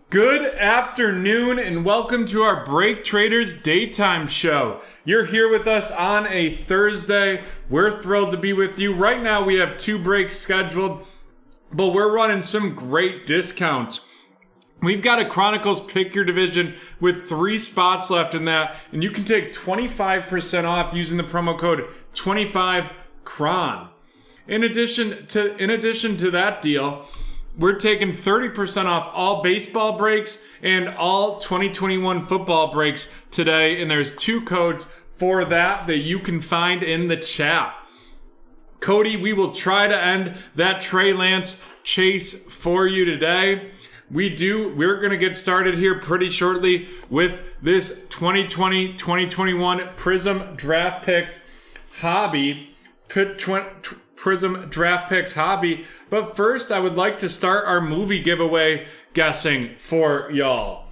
Good afternoon and welcome to our BreakTraders Daytime Show. You're here with us on a Thursday. We're thrilled to be with you. Right now we have 2 breaks scheduled, but we're running some great discounts. We've got a Chronicles Pick Your Division with 3 spots left in that, and you can take 25% off using the promo code 25CRON. In addition to that deal, we're taking 30% off all baseball breaks and all 2021 football breaks today, and there's 2 codes for that you can find in the chat. Cody, we will try to end that Trey Lance chase for you today. We're going to get started here pretty shortly with this 2020-2021 Prism Draft Picks hobby. Prism Draft Picks hobby. But first, I would like to start our movie giveaway guessing for y'all.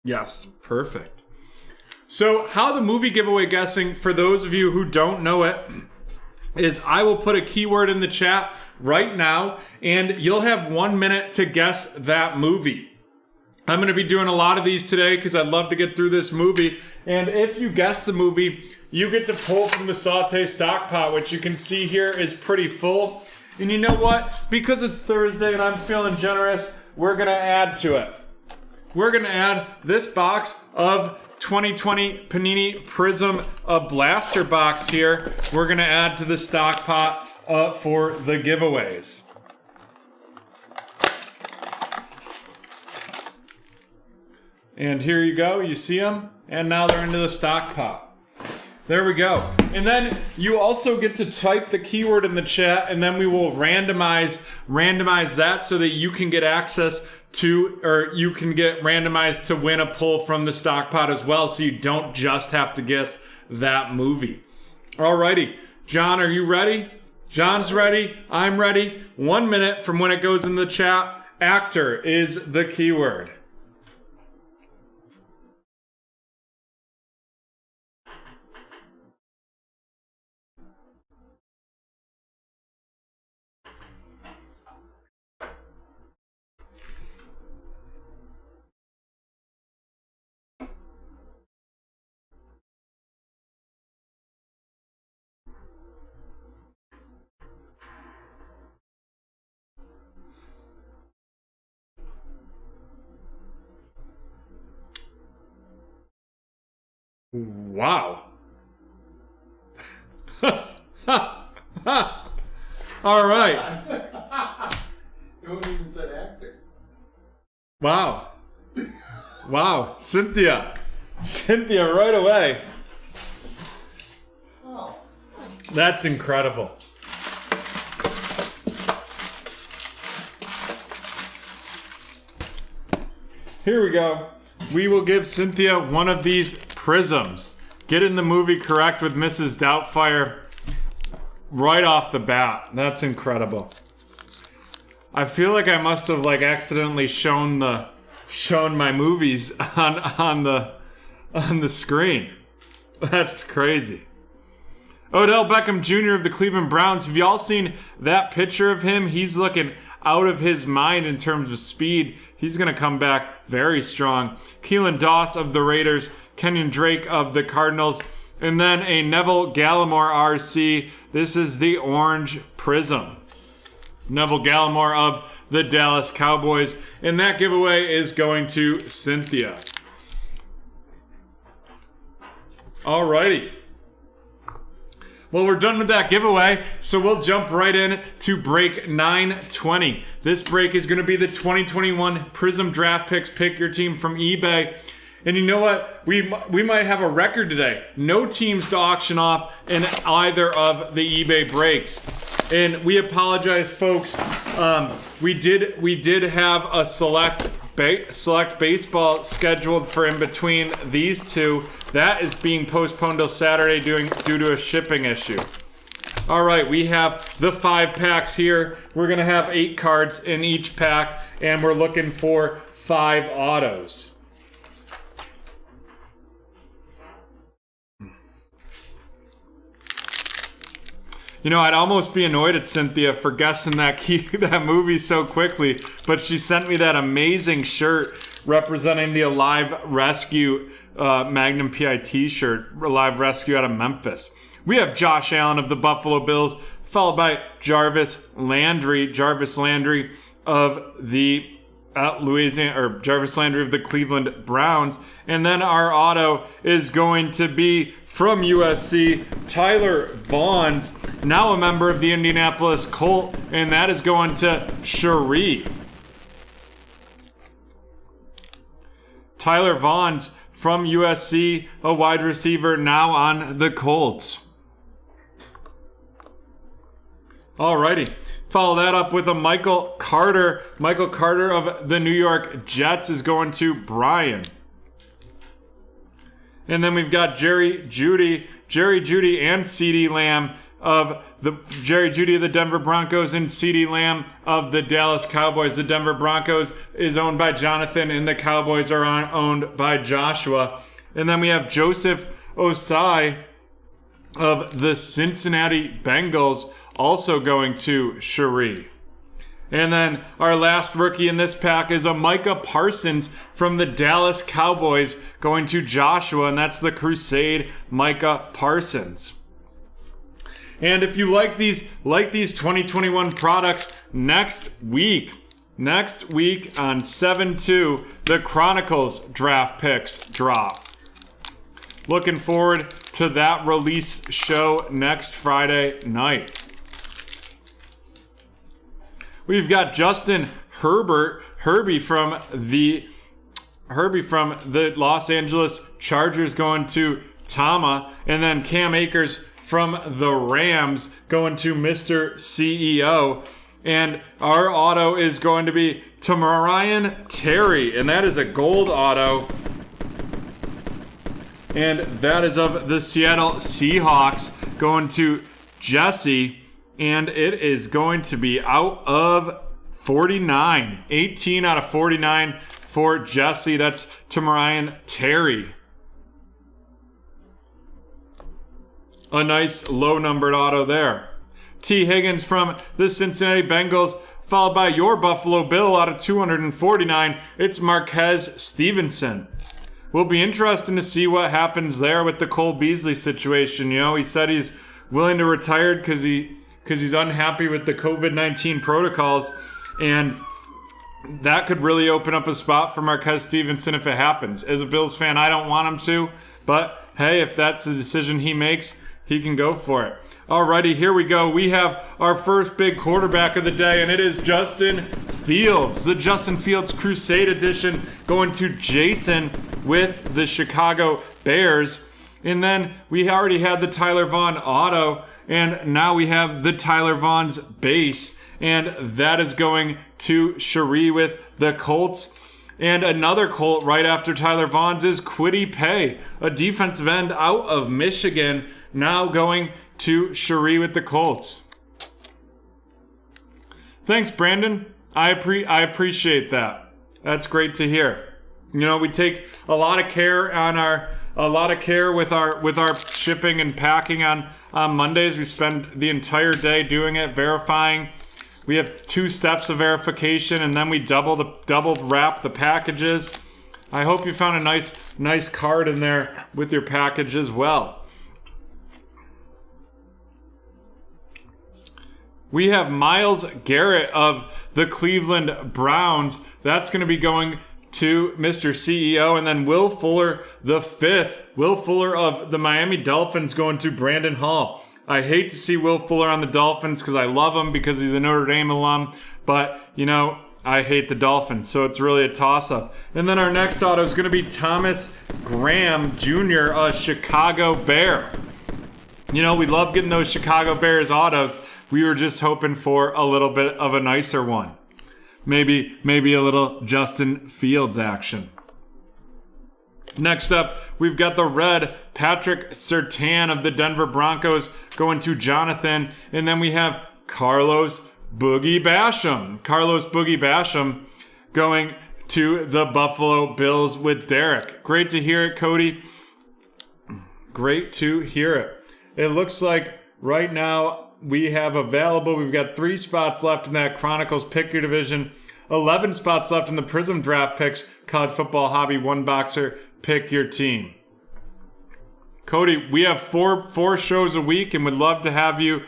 Yes, perfect. So how the movie giveaway guessing, for those of you who don't know it, is I will put a keyword in the chat right now, and you'll have 1 minute to guess that movie. I'm going to be doing a lot of these today because I'd love to get through this movie. And if you guess the movie, you get to pull from the Saute stock pot, which you can see here is pretty full. And you know what? Because it's Thursday and I'm feeling generous, we're going to add to it. We're going to add this box of 2020 Panini Prism, a blaster box here. We're going to add to the stock pot for the giveaways. And here you go, you see them, and now they're into the stock pot. There we go. And then you also get to type the keyword in the chat, and then we will randomize that so that you can get access to, or you can get randomized to win a pull from the stock pot as well, so you don't just have to guess that movie. Alrighty, John, are you ready? John's ready, I'm ready. 1 minute from when it goes in the chat. Actor is the keyword. Wow. All right. No one even said actor. Wow. Wow. Cynthia right away. Oh. That's incredible. Here we go. We will give Cynthia one of these prisms. Getting the movie correct with Mrs. Doubtfire right off the bat. That's incredible. I feel like I must have accidentally shown my movies on the screen. That's crazy. Odell Beckham Jr. of the Cleveland Browns. Have y'all seen that picture of him? He's looking out of his mind in terms of speed. He's going to come back very strong. Keelan Doss of the Raiders. Kenyon Drake of the Cardinals. And then a Neville Gallimore RC. This is the orange prism. Neville Gallimore of the Dallas Cowboys. And that giveaway is going to Cynthia. Alrighty. Well, we're done with that giveaway, so we'll jump right in to break 920. This break is going to be the 2021 Prism Draft Picks Pick Your Team from eBay. And you know what? We might have a record today. No teams to auction off in either of the eBay breaks. And we apologize, folks. We did have a select baseball scheduled for in between these two. That is being postponed till Saturday due to a shipping issue. All right, we have the 5 packs here. We're going to have 8 cards in each pack, and we're looking for 5 autos. You know, I'd almost be annoyed at Cynthia for guessing that movie so quickly, but she sent me that amazing shirt representing the Alive Rescue Magnum PI t-shirt, Alive Rescue out of Memphis. We have Josh Allen of the Buffalo Bills, followed by Jarvis Landry of the Jarvis Landry of the Cleveland Browns. And then our auto is going to be from USC, Tyler Vaughns, now a member of the Indianapolis Colts, and that is going to Cherie. Tyler Vaughns from USC, a wide receiver now on the Colts. Alrighty. Follow that up with a Michael Carter. Michael Carter of the New York Jets is going to Brian. And then we've got Jerry Jeudy and CeeDee Lamb of the Denver Broncos and CeeDee Lamb of the Dallas Cowboys. The Denver Broncos is owned by Jonathan and the Cowboys are owned by Joshua. And then we have Joseph Osai of the Cincinnati Bengals also going to Cherie. And then our last rookie in this pack is a Micah Parsons from the Dallas Cowboys going to Joshua, and that's the Crusade Micah Parsons. And if you like these 2021 products, next week on 7/2, the Chronicles draft picks drop. Looking forward to that release show next Friday night. We've got Justin Herbie from the Los Angeles Chargers going to Tama, and then Cam Akers from the Rams going to Mr. CEO. And our auto is going to be Tamarian Terry, and that is a gold auto. And that is of the Seattle Seahawks going to Jesse. And it is going to be out of 49. 18 out of 49 for Jesse. That's Tamarian Terry. A nice low-numbered auto there. T. Higgins from the Cincinnati Bengals, followed by your Buffalo Bill out of 249. It's Marquez Stevenson. Will be interesting to see what happens there with the Cole Beasley situation. You know, he said he's willing to retire because he's unhappy with the COVID-19 protocols, and that could really open up a spot for Marquez Stevenson if it happens. As a Bills fan, I don't want him to, but hey, if that's the decision he makes, he can go for it. Alrighty, here we go. We have our first big quarterback of the day, and it is Justin Fields. The Justin Fields Crusade Edition going to Jason with the Chicago Bears. And then we already had the Tyler Vaughn auto, and now we have the Tyler Vaughn's base, and that is going to Cherie with the Colts. And another Colt right after Tyler Vaughn's is Kwity Paye, a defensive end out of Michigan, now going to Cherie with the Colts. Thanks, Brandon. I appreciate that. That's great to hear. You know, we take a lot of care with our shipping and packing on Mondays. We spend the entire day doing it, verifying. We have 2 steps of verification, and then we double wrap the packages. I hope you found a nice card in there with your package as well. We have Myles Garrett of the Cleveland Browns. That's going to be going to Mr. CEO, and then Will Fuller the 5th. Will Fuller of the Miami Dolphins going to Brandon Hall. I hate to see Will Fuller on the Dolphins because I love him because he's a Notre Dame alum, but, you know, I hate the Dolphins, so it's really a toss-up. And then our next auto is going to be Thomas Graham Jr., a Chicago Bear. You know, we love getting those Chicago Bears autos. We were just hoping for a little bit of a nicer one. Maybe a little Justin Fields action. Next up, we've got the red Patrick Surtain of the Denver Broncos going to Jonathan. And then we have Carlos Boogie Basham. Carlos Boogie Basham going to the Buffalo Bills with Derek. Great to hear it, Cody. Great to hear it. It looks like right now we have available. We've got 3 spots left in that Chronicles Pick Your Division, 11 spots left in the Prism Draft Picks College Football Hobby One Boxer Pick Your Team. Cody, we have four shows a week and would love to have you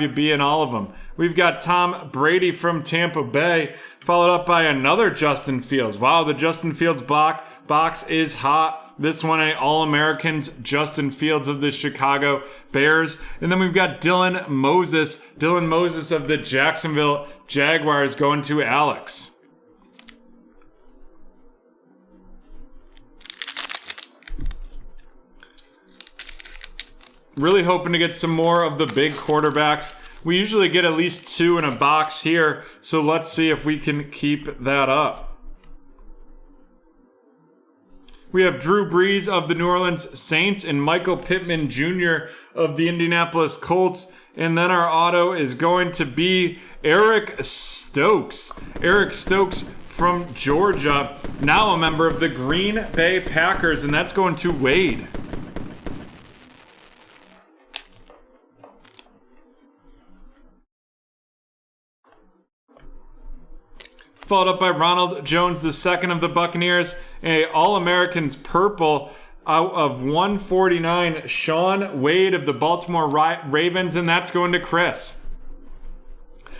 be in all of them. We've got Tom Brady from Tampa Bay, followed up by another Justin Fields. Wow, the Justin Fields box is hot. This one, a All-Americans Justin Fields of the Chicago Bears. And then we've got Dylan Moses of the Jacksonville Jaguars going to Alex. Really hoping to get some more of the big quarterbacks. We usually get at least 2 in a box here, so let's see if we can keep that up. We have Drew Brees of the New Orleans Saints and Michael Pittman Jr. of the Indianapolis Colts. And then our auto is going to be Eric Stokes. Eric Stokes from Georgia, now a member of the Green Bay Packers, and that's going to Wade. Followed up by Ronald Jones II of the Buccaneers, a All-Americans purple out of 149, Sean Wade of the Baltimore Ravens, and that's going to Chris.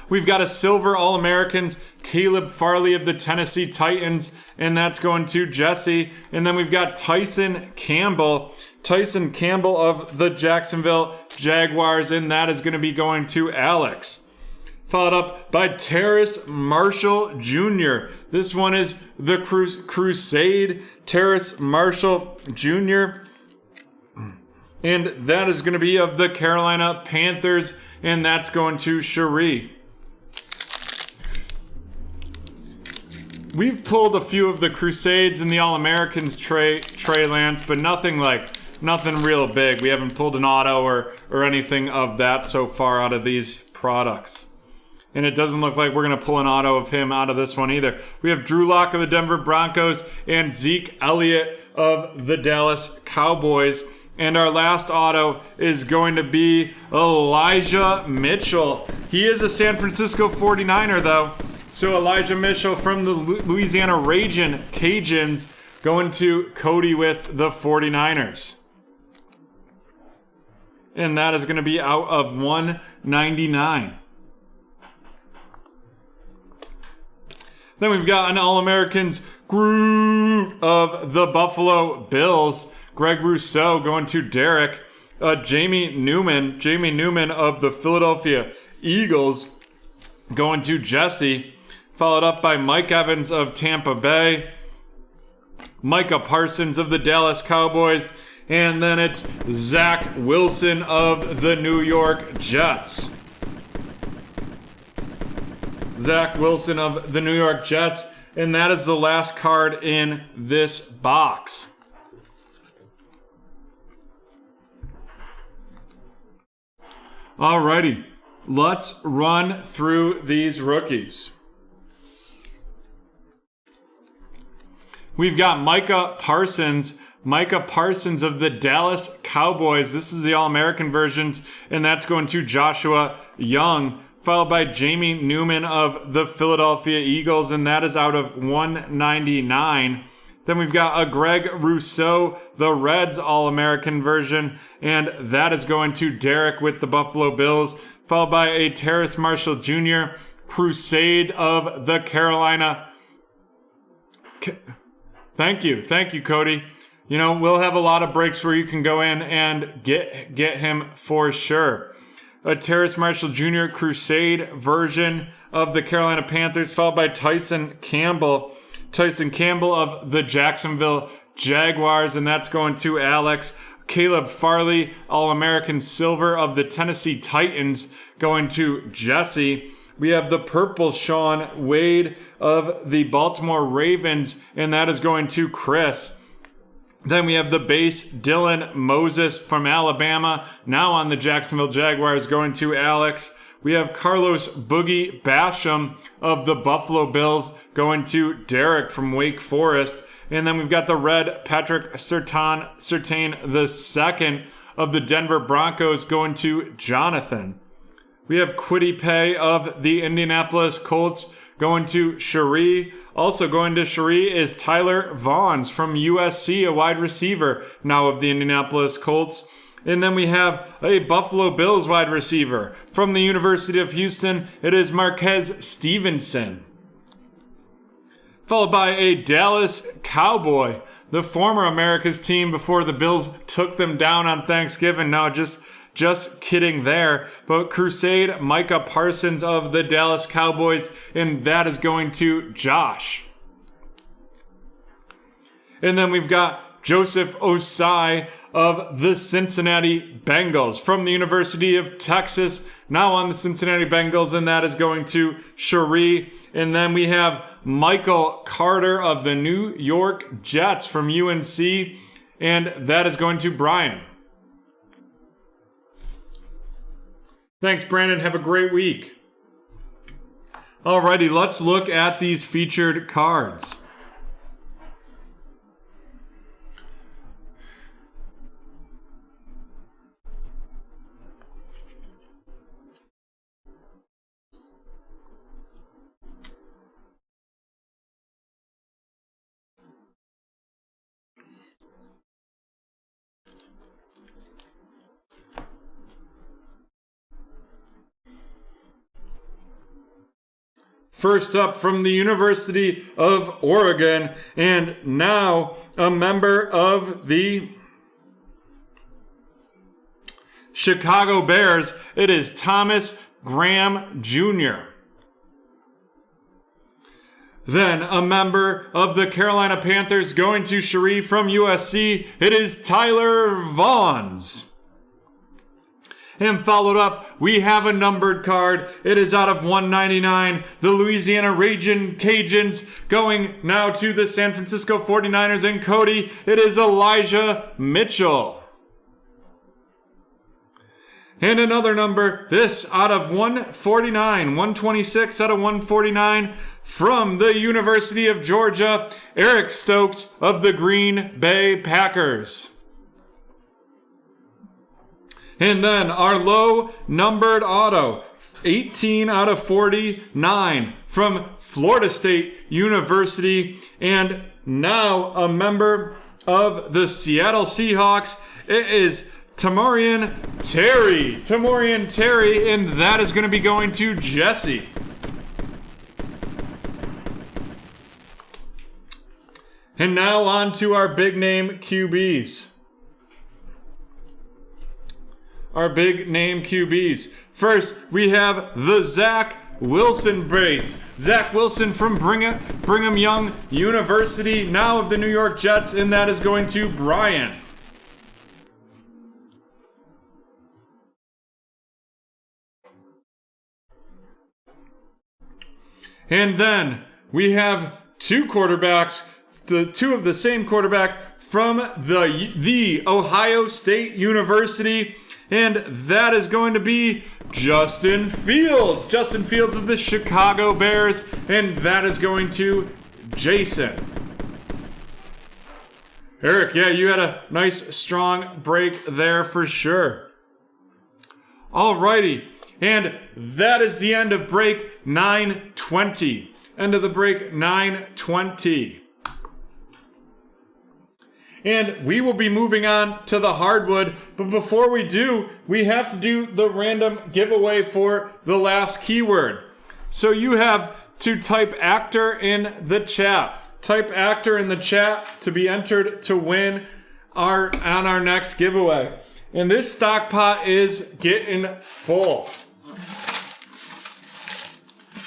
We've got a silver All-Americans, Caleb Farley of the Tennessee Titans, and that's going to Jesse. And then we've got Tyson Campbell of the Jacksonville Jaguars, and that is going to be going to Alex. Followed up by Terrace Marshall Jr. This one is the Crusade Terrace Marshall Jr. And that is going to be of the Carolina Panthers, and that's going to Cherie. We've pulled a few of the Crusades and the All-Americans Trey Lance, but nothing real big. We haven't pulled an auto or anything of that so far out of these products. And it doesn't look like we're going to pull an auto of him out of this one either. We have Drew Lock of the Denver Broncos and Zeke Elliott of the Dallas Cowboys. And our last auto is going to be Elijah Mitchell. He is a San Francisco 49er, though. So Elijah Mitchell from the Louisiana Ragin' Cajuns going to Cody with the 49ers. And that is going to be out of 199. Then we've got an All-Americans Groot of the Buffalo Bills. Greg Rousseau going to Derek. Jamie Newman of the Philadelphia Eagles going to Jesse. Followed up by Mike Evans of Tampa Bay. Micah Parsons of the Dallas Cowboys. And then it's Zach Wilson of the New York Jets. Zach Wilson of the New York Jets. And that is the last card in this box. Alrighty, let's run through these rookies. We've got Micah Parsons of the Dallas Cowboys. This is the All-American versions, and that's going to Joshua Young, followed by Jamie Newman of the Philadelphia Eagles, and that is out of 199. Then we've got a Greg Rousseau, the Reds All-American version, and that is going to Derek with the Buffalo Bills, followed by a Terrace Marshall Jr., Crusade of the Carolina. Thank you, Cody. You know, we'll have a lot of breaks where you can go in and get him for sure. A Terrace Marshall Jr. Crusade version of the Carolina Panthers, followed by Tyson Campbell of the Jacksonville Jaguars, and that's going to Alex. Caleb Farley, All-American Silver of the Tennessee Titans, going to Jesse. We have the purple Sean Wade of the Baltimore Ravens, and that is going to Chris. Then we have the base Dylan Moses from Alabama, now on the Jacksonville Jaguars, going to Alex. We have Carlos Boogie Basham of the Buffalo Bills going to Derek from Wake Forest. And then we've got the red Patrick Surtain II of the Denver Broncos going to Jonathan. We have Kwity Paye of the Indianapolis Colts going to Cherie. Also going to Cherie is Tyler Vaughns from USC, a wide receiver now of the Indianapolis Colts. And then we have a Buffalo Bills wide receiver from the University of Houston. It is Marquez Stevenson. Followed by a Dallas Cowboy, the former America's team before the Bills took them down on Thanksgiving. Now just kidding there. But Crusade Micah Parsons of the Dallas Cowboys, and that is going to Josh. And then we've got Joseph Osai of the Cincinnati Bengals from the University of Texas, now on the Cincinnati Bengals, and that is going to Cherie. And then we have Michael Carter of the New York Jets from UNC, and that is going to Brian. Thanks, Brandon. Have a great week. Alrighty, let's look at these featured cards. First up, from the University of Oregon, and now a member of the Chicago Bears, it is Thomas Graham Jr. Then a member of the Carolina Panthers going to Cherie from USC, it is Tyler Vaughns. And followed up, we have a numbered card. It is out of 199. The Louisiana Ragin' Cajuns going now to the San Francisco 49ers. And Cody, it is Elijah Mitchell. And another number, this out of 149, 126 out of 149 from the University of Georgia, Eric Stokes of the Green Bay Packers. And then our low numbered auto, 18 out of 49 from Florida State University, and now a member of the Seattle Seahawks. It is Tamorrion Terry, and that is going to be going to Jesse. And now on to our big name QBs. Our big name QBs. First, we have the Zach Wilson brace. Zach Wilson from Brigham Young University, now of the New York Jets, and that is going to Brian. And then we have two quarterbacks, two of the same quarterback from the Ohio State University. And that is going to be Justin Fields. Justin Fields of the Chicago Bears. And that is going to Jason. Eric, yeah, you had a nice strong break there for sure. Alrighty. And that is the end of break 920. End of the break 920. And we will be moving on to the hardwood. But before we do, we have to do the random giveaway for the last keyword. So you have to type actor in the chat. Type actor in the chat to be entered to win on our next giveaway. And this stock pot is getting full.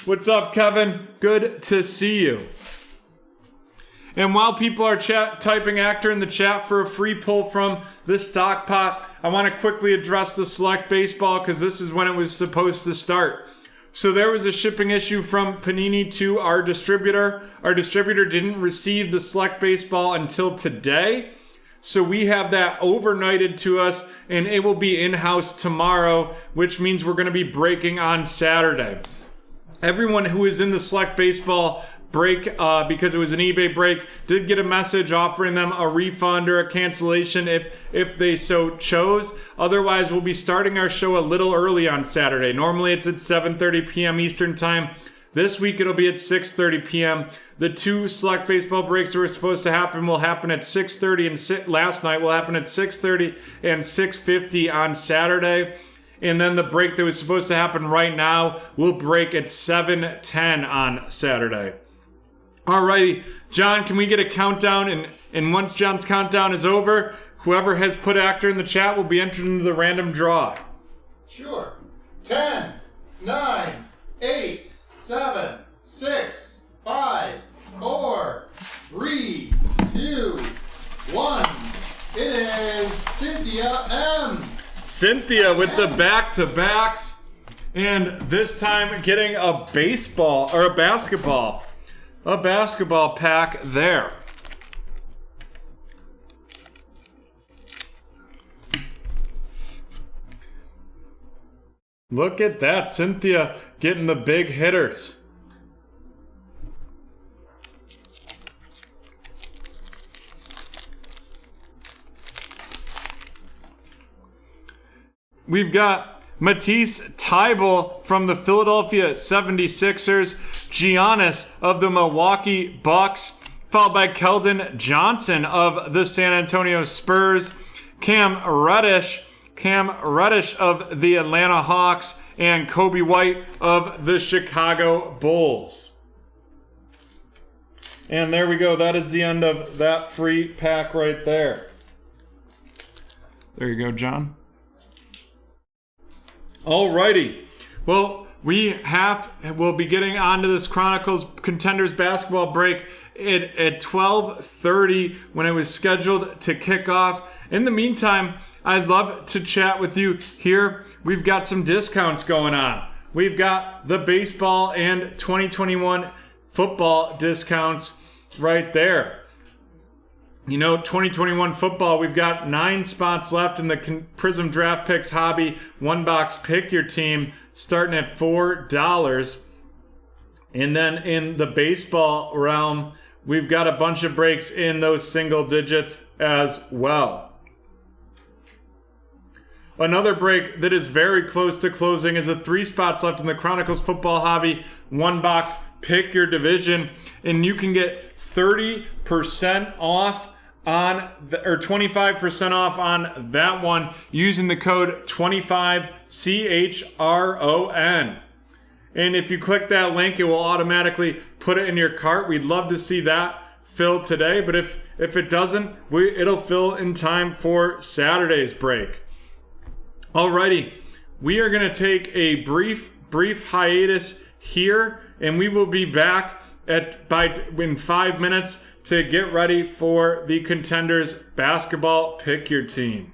What's up, Kevin? Good to see you. And while people are typing actor in the chat for a free pull from this stock pot, I want to quickly address the Select Baseball because this is when it was supposed to start. So there was a shipping issue from Panini to our distributor. Our distributor didn't receive the Select Baseball until today. So we have that overnighted to us, and it will be in-house tomorrow, which means we're going to be breaking on Saturday. Everyone who is in the Select Baseball break because it was an eBay break. Did get a message offering them a refund or a cancellation if they so chose. Otherwise, we'll be starting our show a little early on Saturday. Normally it's at 7:30 p.m. Eastern time. This week it'll be at 6:30 p.m. The 2 select baseball breaks that were supposed to happen will happen at 6:30 and last night will happen at 6:30 and 6:50 on Saturday. And then the break that was supposed to happen right now will break at 7:10 on Saturday. Alrighty, John, can we get a countdown? And once John's countdown is over, whoever has put actor in the chat will be entered into the random draw. Sure. 10, 9, 8, 7, 6, 5, 4, 3, 2, 1. It is Cynthia M. Cynthia with the back-to-backs. And this time getting a baseball or a basketball. A basketball pack there. Look at that, Cynthia getting the big hitters. We've got Matisse Thybulle from the Philadelphia 76ers, Giannis of the Milwaukee Bucks, followed by Keldon Johnson of the San Antonio Spurs, Cam Reddish of the Atlanta Hawks, and Kobe White of the Chicago Bulls. And there we go. That is the end of that free pack right there. There you go, John. Alrighty. Well, we'll be getting onto this Chronicles Contenders basketball break at 12:30 when it was scheduled to kick off. In the meantime, I'd love to chat with you here. We've got some discounts going on. We've got the baseball and 2021 football discounts right there. You know, 2021 football, we've got 9 spots left in the Prism Draft Picks Hobby 1-box Pick Your Team starting at $4. And then in the baseball realm, we've got a bunch of breaks in those single digits as well. Another break that is very close to closing is 3 spots left in the Chronicles Football Hobby 1-box Pick Your Division. And you can get 30% off or 25% off on that one using the code 25CHRON. And if you click that link, it will automatically put it in your cart. We'd love to see that fill today, but if it doesn't, it'll fill in time for Saturday's break. Alrighty, we are going to take a brief hiatus here, and we will be back in 5 minutes to get ready for the Contenders basketball Pick Your Team.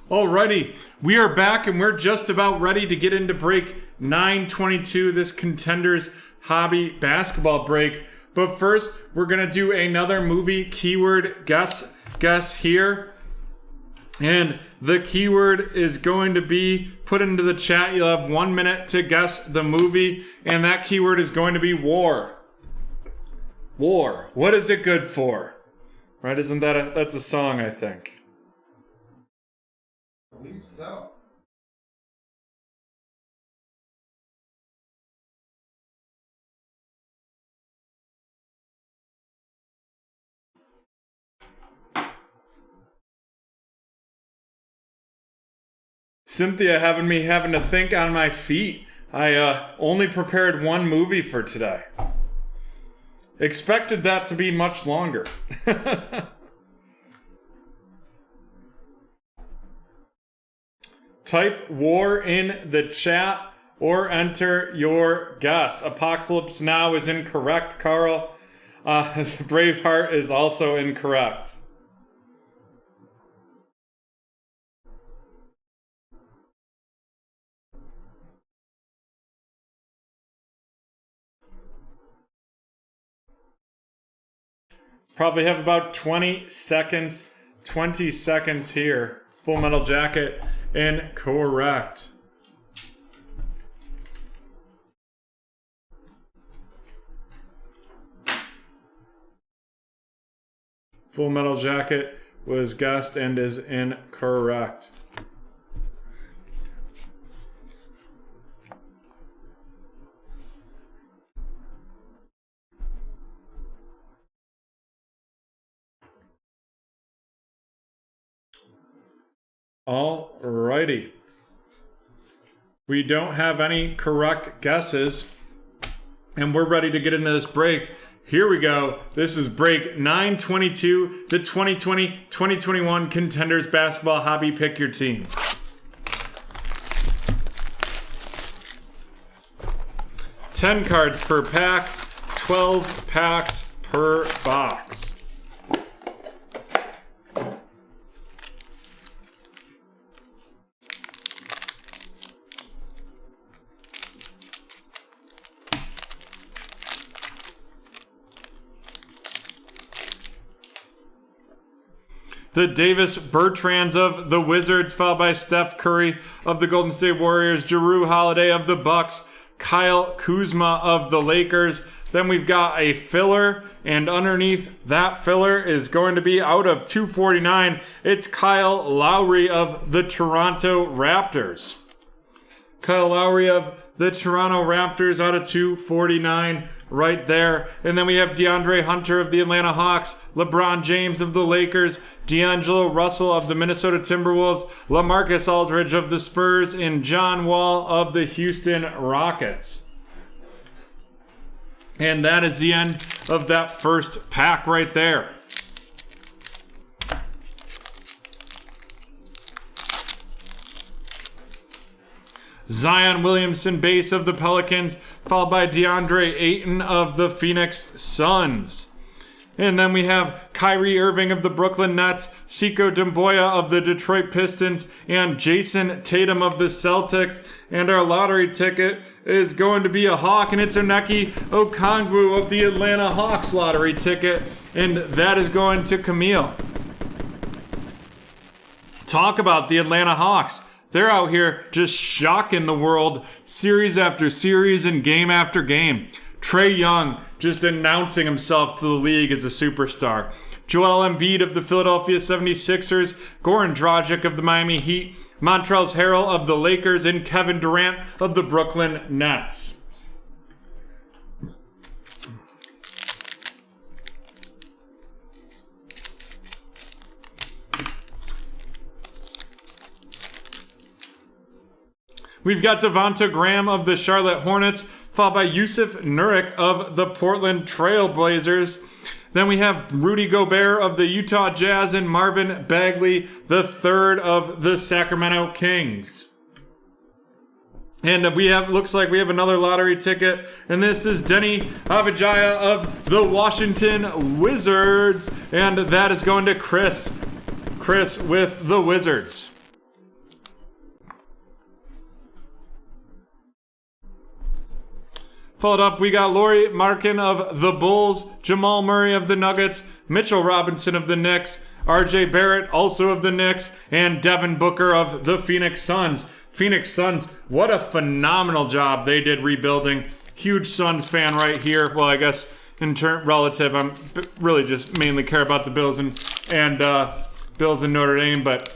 Alrighty, we are back and we're just about ready to get into break 922, this Contenders Hobby Basketball break. But first, we're going to do another movie keyword guess here. And the keyword is going to be put into the chat. You'll have 1 minute to guess the movie, and that keyword is going to be war. War. What is it good for? Right? Isn't that that's a song, I think. I believe so. Cynthia having to think on my feet. I only prepared one movie for today. Expected that to be much longer. Type war in the chat or enter your guess. Apocalypse Now is incorrect, Carl. Braveheart is also incorrect. Probably have about 20 seconds here. Full Metal Jacket, incorrect. Full Metal Jacket was guessed and is incorrect. Alrighty. We don't have any correct guesses, and we're ready to get into this break. Here we go. This is break 922, the 2020-2021 Contenders Basketball Hobby Pick Your Team. $10 cards per pack, 12 packs per box. The Davis Bertrands of the Wizards, followed by Steph Curry of the Golden State Warriors, Jrue Holiday of the Bucks, Kyle Kuzma of the Lakers. Then we've got a filler, and underneath that filler is going to be out of 249. It's Kyle Lowry of the Toronto Raptors. Kyle Lowry of the Toronto Raptors out of 249 right there. And then we have DeAndre Hunter of the Atlanta Hawks, LeBron James of the Lakers, D'Angelo Russell of the Minnesota Timberwolves, LaMarcus Aldridge of the Spurs, and John Wall of the Houston Rockets. And that is the end of that first pack right there. Zion Williamson base of the Pelicans, followed by DeAndre Ayton of the Phoenix Suns. And then we have Kyrie Irving of the Brooklyn Nets, Sekou Doumbouya of the Detroit Pistons, and Jason Tatum of the Celtics. And our lottery ticket is going to be a Hawk, and it's Onyeka Okongwu of the Atlanta Hawks lottery ticket. And that is going to Camille. Talk about the Atlanta Hawks. They're out here just shocking the world series after series and game after game. Trae Young just announcing himself to the league as a superstar. Joel Embiid of the Philadelphia 76ers, Goran Dragic of the Miami Heat, Montrezl Harrell of the Lakers, and Kevin Durant of the Brooklyn Nets. We've got Devonta Graham of the Charlotte Hornets, followed by Yusuf Nurkic of the Portland Trail Blazers. Then we have Rudy Gobert of the Utah Jazz and Marvin Bagley, the third of the Sacramento Kings. And looks like we have another lottery ticket, and this is Denny Avdija of the Washington Wizards, and that is going to Chris. Chris with the Wizards. Followed up, we got Lauri Markkanen of the Bulls, Jamal Murray of the Nuggets, Mitchell Robinson of the Knicks, RJ Barrett also of the Knicks, and Devin Booker of the Phoenix Suns. Phoenix Suns, what a phenomenal job they did rebuilding. Huge Suns fan right here. Well, I guess in relative, I'm really just mainly care about the Bills and Bills and Notre Dame, but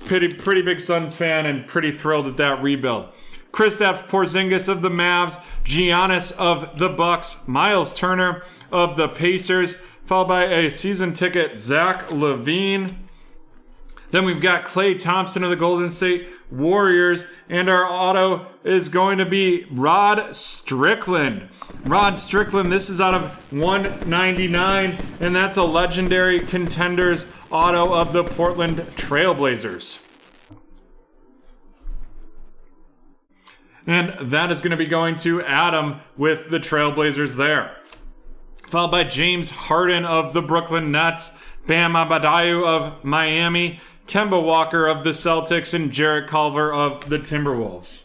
pretty big Suns fan and pretty thrilled at that rebuild. Kristaps Porzingis of the Mavs, Giannis of the Bucks, Miles Turner of the Pacers, followed by a season ticket Zach LaVine. Then we've got Klay Thompson of the Golden State Warriors, and our auto is going to be Rod Strickland. Rod Strickland, this is out of 199, and that's a legendary contenders auto of the Portland Trailblazers. And that is going to be going to Adam with the Trailblazers there. Followed by James Harden of the Brooklyn Nets, Bam Adebayo of Miami, Kemba Walker of the Celtics, and Jarrett Culver of the Timberwolves.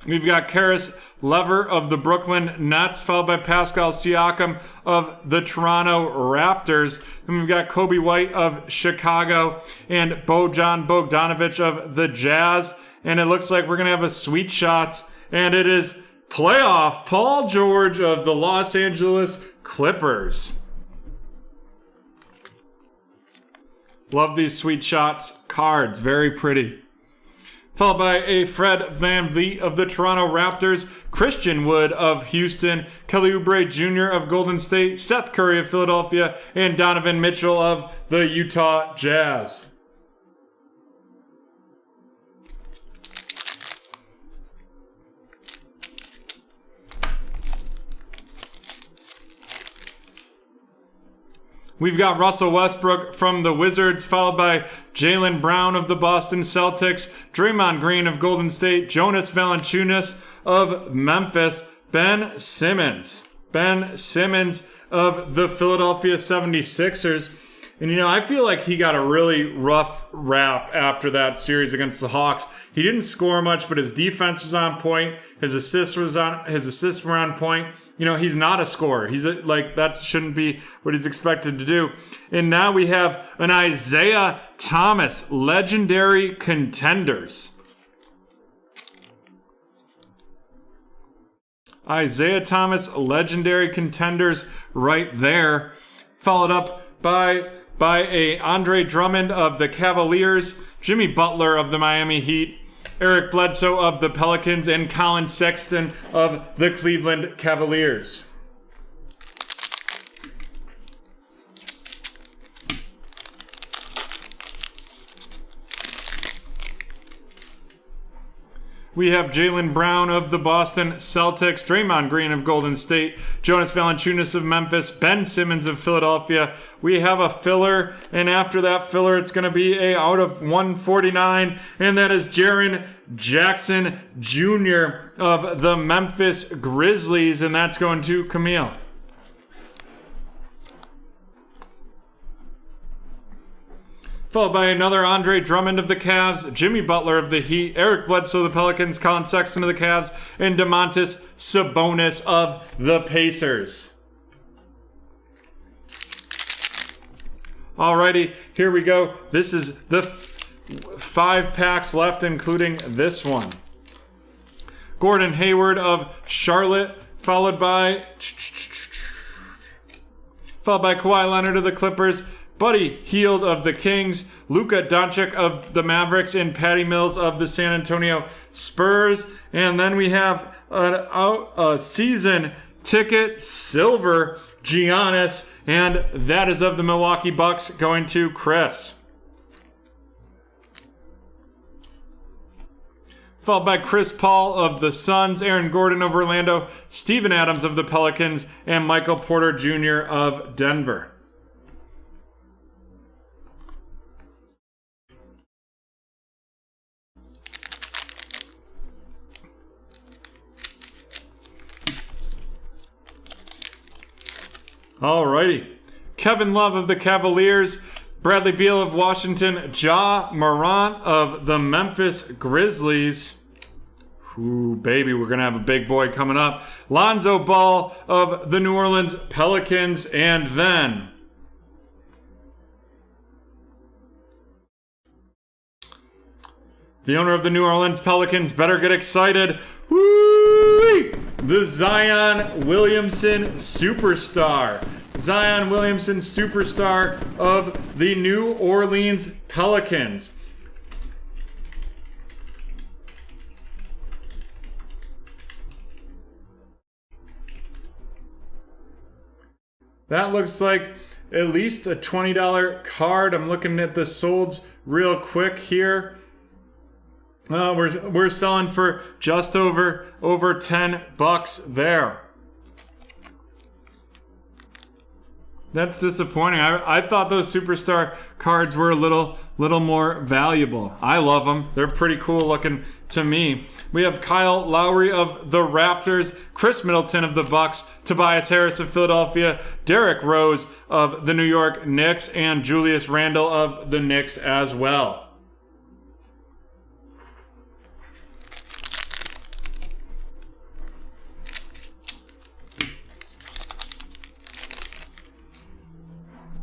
We've got Karis Lever of the Brooklyn Nets, followed by Pascal Siakam of the Toronto Raptors. And we've got Kobe White of Chicago and Bojan Bogdanovic of the Jazz. And it looks like we're going to have a sweet shot. And it is playoff Paul George of the Los Angeles Clippers. Love these sweet shots cards. Very pretty. Followed by a Fred VanVleet of the Toronto Raptors, Christian Wood of Houston, Kelly Oubre Jr. of Golden State, Seth Curry of Philadelphia, and Donovan Mitchell of the Utah Jazz. We've got Russell Westbrook from the Wizards, followed by Jaylen Brown of the Boston Celtics, Draymond Green of Golden State, Jonas Valanciunas of Memphis, Ben Simmons of the Philadelphia 76ers. And, you know, I feel like he got a really rough rap after that series against the Hawks. He didn't score much, but his defense was on point. His assists were on point. You know, he's not a scorer. That shouldn't be what he's expected to do. And now we have an Isaiah Thomas, legendary contenders. Isaiah Thomas, legendary contenders right there. Followed up by a Andre Drummond of the Cavaliers, Jimmy Butler of the Miami Heat, Eric Bledsoe of the Pelicans, and Colin Sexton of the Cleveland Cavaliers. We have Jaylen Brown of the Boston Celtics, Draymond Green of Golden State, Jonas Valanciunas of Memphis, Ben Simmons of Philadelphia. We have a filler, and after that filler, it's going to be a out of 149, and that is Jaren Jackson Jr. of the Memphis Grizzlies, and that's going to Camille. Followed by another Andre Drummond of the Cavs, Jimmy Butler of the Heat, Eric Bledsoe of the Pelicans, Colin Sexton of the Cavs, and Domantas Sabonis of the Pacers. Alrighty, here we go. This is the 5 packs left, including this one. Gordon Hayward of Charlotte, followed by Kawhi Leonard of the Clippers, Buddy Hield of the Kings, Luka Doncic of the Mavericks, and Patty Mills of the San Antonio Spurs. And then we have a season ticket silver Giannis, and that is of the Milwaukee Bucks, going to Chris. Followed by Chris Paul of the Suns, Aaron Gordon of Orlando, Steven Adams of the Pelicans, and Michael Porter Jr. of Denver. Alrighty. Kevin Love of the Cavaliers, Bradley Beal of Washington, Ja Morant of the Memphis Grizzlies. Ooh, baby, we're going to have a big boy coming up. Lonzo Ball of the New Orleans Pelicans, and then the owner of the New Orleans Pelicans better get excited. Woo! The Zion Williamson superstar. Zion Williamson superstar of the New Orleans Pelicans. That looks like at least a $20 card. I'm looking at the solds real quick here. We're selling for just over $10 there. That's disappointing. I thought those superstar cards were a little more valuable. I love them. They're pretty cool looking to me. We have Kyle Lowry of the Raptors, Chris Middleton of the Bucks, Tobias Harris of Philadelphia, Derrick Rose of the New York Knicks, and Julius Randle of the Knicks as well.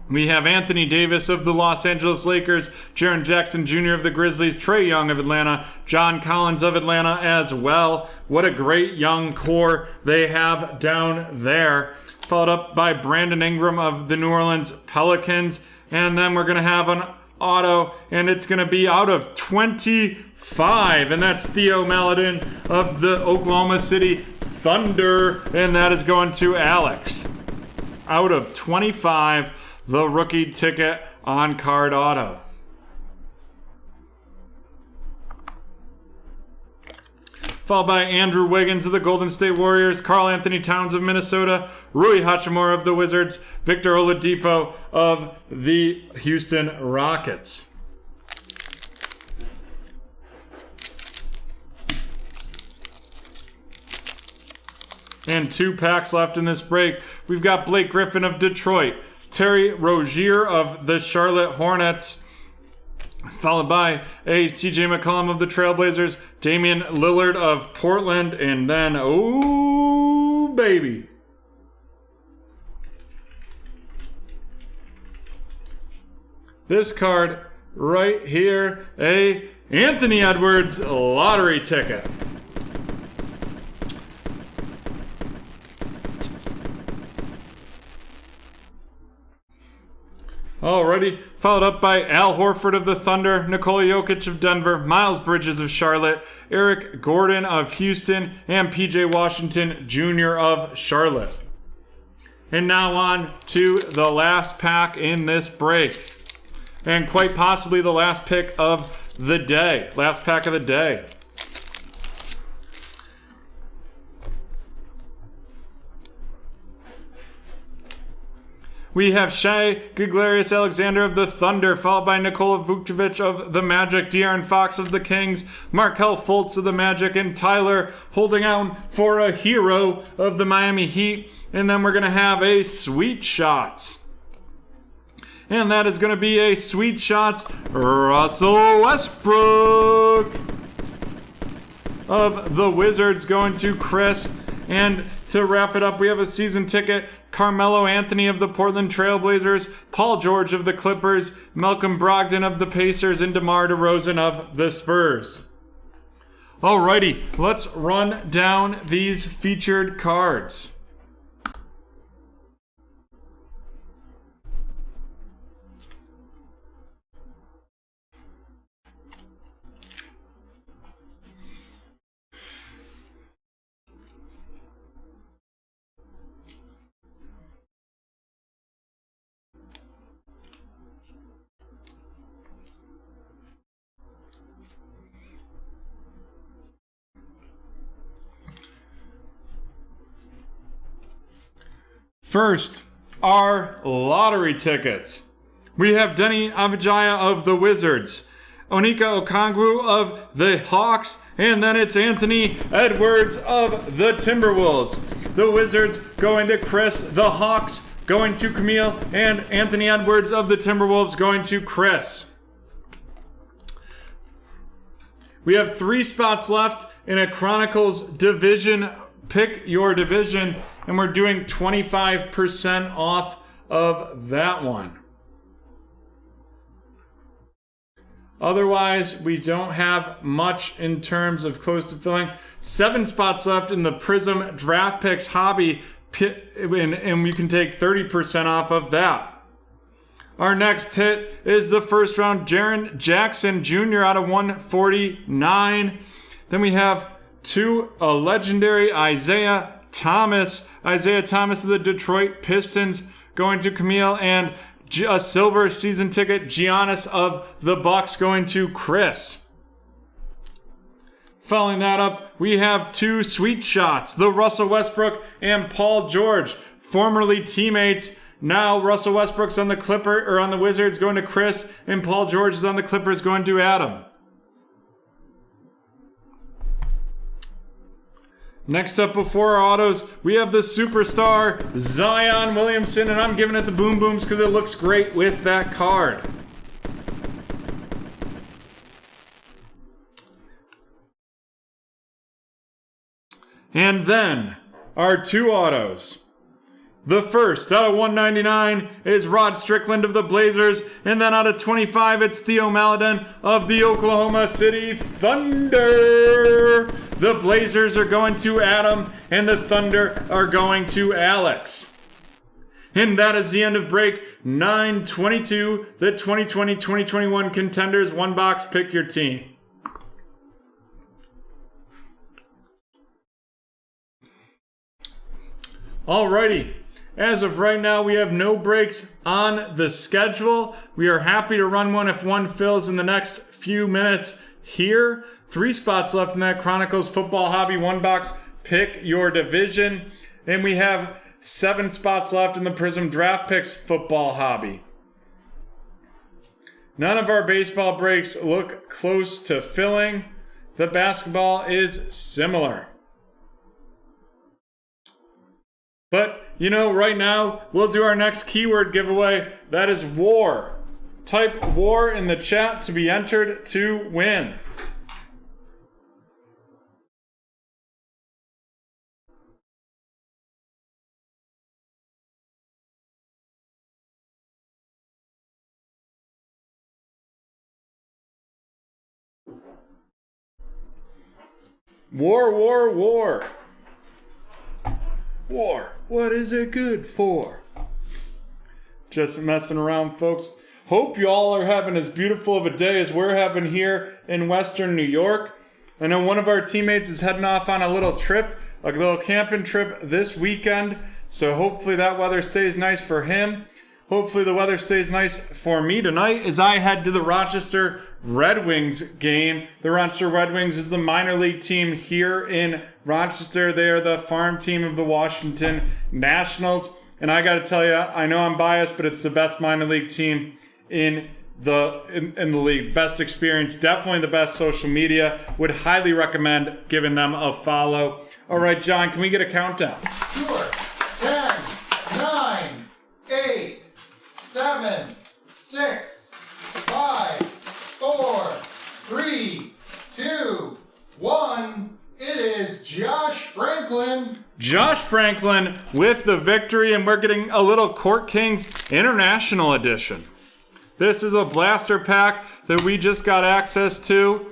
We have Anthony Davis of the Los Angeles Lakers, Jaren Jackson Jr. of the Grizzlies, Trae Young of Atlanta, John Collins of Atlanta as well. What a great young core they have down there. Followed up by Brandon Ingram of the New Orleans Pelicans. And then we're going to have an auto, and it's going to be out of 25. And that's Theo Maledon of the Oklahoma City Thunder. And that is going to Alex. Out of 25. The rookie ticket on card auto. Followed by Andrew Wiggins of the Golden State Warriors, Karl Anthony Towns of Minnesota, Rui Hachimura of the Wizards, Victor Oladipo of the Houston Rockets. And 2 packs left in this break. We've got Blake Griffin of Detroit, Terry Rozier of the Charlotte Hornets, followed by a CJ McCollum of the Trailblazers, Damian Lillard of Portland, and then, oh, baby. This card right here, a Anthony Edwards lottery ticket. Alrighty, followed up by Al Horford of the Thunder, Nikola Jokic of Denver, Miles Bridges of Charlotte, Eric Gordon of Houston, and PJ Washington Jr. of Charlotte. And now on to the last pack in this break. And quite possibly the last pick of the day. Last pack of the day. We have Shai Gilgeous-Alexander of the Thunder, followed by Nikola Vucevic of the Magic, De'Aaron Fox of the Kings, Markelle Fultz of the Magic, and Tyler holding out for a hero of the Miami Heat. And then we're going to have a Sweet Shots. And that is going to be a Sweet Shots Russell Westbrook of the Wizards going to Chris. And to wrap it up, we have a season ticket, Carmelo Anthony of the Portland Trailblazers, Paul George of the Clippers, Malcolm Brogdon of the Pacers, and DeMar DeRozan of the Spurs. Alrighty, let's run down these featured cards. First, our lottery tickets. We have Denny Abijaya of the Wizards, Onika Okongwu of the Hawks, and then it's Anthony Edwards of the Timberwolves. The Wizards going to Chris, the Hawks going to Camille, and Anthony Edwards of the Timberwolves going to Chris. We have 3 spots left in a Chronicles division. Pick your division, and we're doing 25% off of that one. Otherwise, we don't have much in terms of close to filling. 7 spots left in the Prism Draft Picks Hobby, and we can take 30% off of that. Our next hit is the first round, Jaren Jackson Jr. out of 149. Then we have a legendary Isaiah Thomas of the Detroit Pistons going to Camille, and a silver season ticket, Giannis of the Bucks going to Chris. Following that up, we have 2 sweet shots, the Russell Westbrook and Paul George, formerly teammates. Now Russell Westbrook's on the Wizards going to Chris, and Paul George is on the Clippers going to Adam. Next up before our autos, we have the superstar Zion Williamson, and I'm giving it the Boom Booms because it looks great with that card. And then our 2 autos. The first out of 199 is Rod Strickland of the Blazers, and then out of 25 it's Theo Maledon of the Oklahoma City Thunder. The Blazers are going to Adam, and the Thunder are going to Alex. And that is the end of break 922, the 2020-2021 Contenders 1 box. Pick your team. Alrighty. As of right now, we have no breaks on the schedule. We are happy to run one if one fills in the next few minutes here. 3 spots left in that Chronicles Football Hobby 1 box. Pick your division. And we have 7 spots left in the Prism Draft Picks Football Hobby. None of our baseball breaks look close to filling. The basketball is similar. But, right now, we'll do our next keyword giveaway. That is war. Type war in the chat to be entered to win. War, war, war. War, what is it good for? Just messing around, folks. Hope you all are having as beautiful of a day as we're having here in Western New York. I know one of our teammates is heading off on a little trip, a little camping trip this weekend. So hopefully that weather stays nice for him. Hopefully the weather stays nice for me tonight as I head to the Rochester Red Wings game. The Rochester Red Wings is the minor league team here in Rochester. They are the farm team of the Washington Nationals. And I got to tell you, I know I'm biased, but it's the best minor league team in the league. Best experience, definitely the best social media. Would highly recommend giving them a follow. All right, John, can we get a countdown? Sure. 10, 9, 8, 7, 6, 5, 4, 3, 2, 1. It is Josh Franklin. Josh Franklin with the victory, and we're getting a little Court Kings International Edition. This is a blaster pack that we just got access to.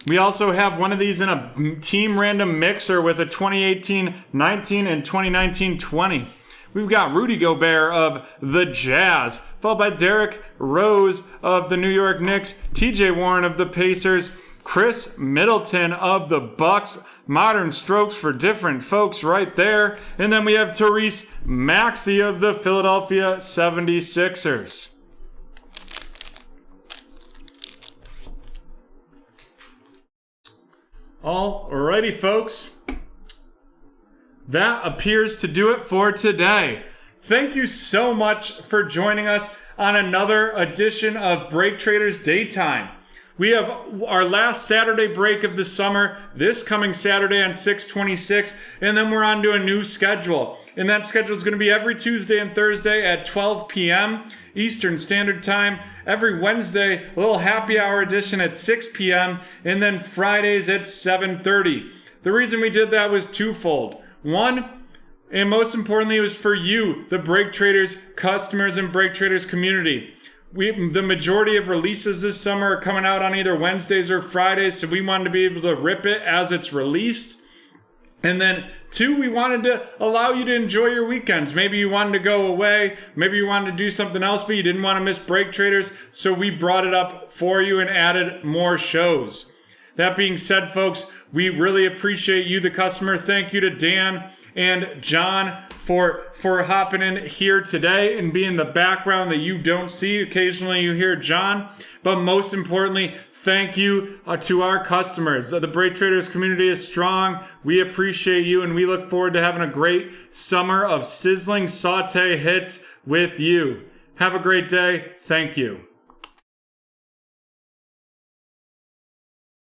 We also have one of these in a team random mixer with a 2018-19 and 2019-20. We've got Rudy Gobert of the Jazz, followed by Derrick Rose of the New York Knicks, TJ Warren of the Pacers, Chris Middleton of the Bucks. Modern strokes for different folks right there. And then we have Therese Maxey of the Philadelphia 76ers. Alrighty, folks. That appears to do it for today. Thank you so much for joining us on another edition of BreakTraders Daytime. We have our last Saturday break of the summer, this coming Saturday on 6/26, and then we're on to a new schedule. And that schedule is going to be every Tuesday and Thursday at 12 p.m. Eastern Standard Time. Every Wednesday, a little happy hour edition at 6 p.m. And then Fridays at 7:30. The reason we did that was twofold. One, and most importantly, it was for you, the BreakTraders customers and BreakTraders community. The majority of releases this summer are coming out on either Wednesdays or Fridays, so we wanted to be able to rip it as it's released. And then two, we wanted to allow you to enjoy your weekends. Maybe you wanted to go away, maybe you wanted to do something else, but you didn't want to miss BreakTraders, so we brought it up for you and added more shows. That being said, folks, we really appreciate you, the customer. Thank you to Dan and John for hopping in here today and being the background that you don't see. Occasionally you hear John, but most importantly, thank you to our customers. The BreakTraders community is strong. We appreciate you, and we look forward to having a great summer of sizzling saute hits with you. Have a great day. Thank you.